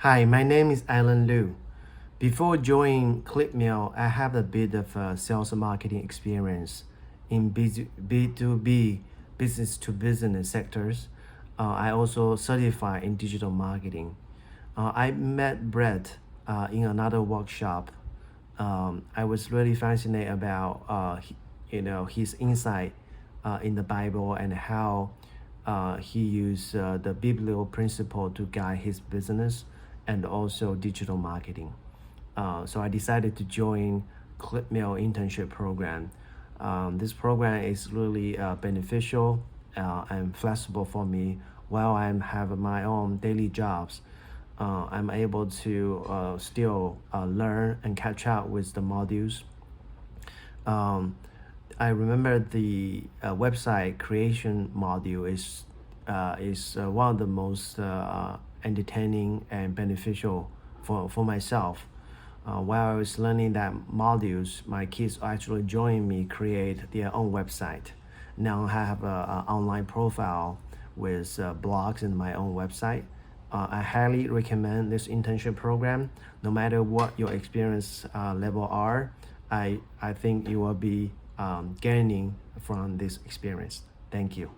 Hi, my name is Alan Liu. Before joining Clickmill, I have a bit of sales and marketing experience in B2B, business to business sectors. I also certified in digital marketing. I met Brett in another workshop. I was really fascinated about his insight in the Bible and how he used the biblical principle to guide his business and also digital marketing. So I decided to join Clickmill internship program. This program is really beneficial and flexible for me while I have my own daily jobs. I'm able to still learn and catch up with the modules. Um, I remember the website creation module is one of the most entertaining and beneficial for myself. While I was learning that modules, my kids actually joined me create their own website. Now I have an online profile with blogs and my own website. I highly recommend this internship program. No matter what your experience level are, I think you will be gaining from this experience. Thank you.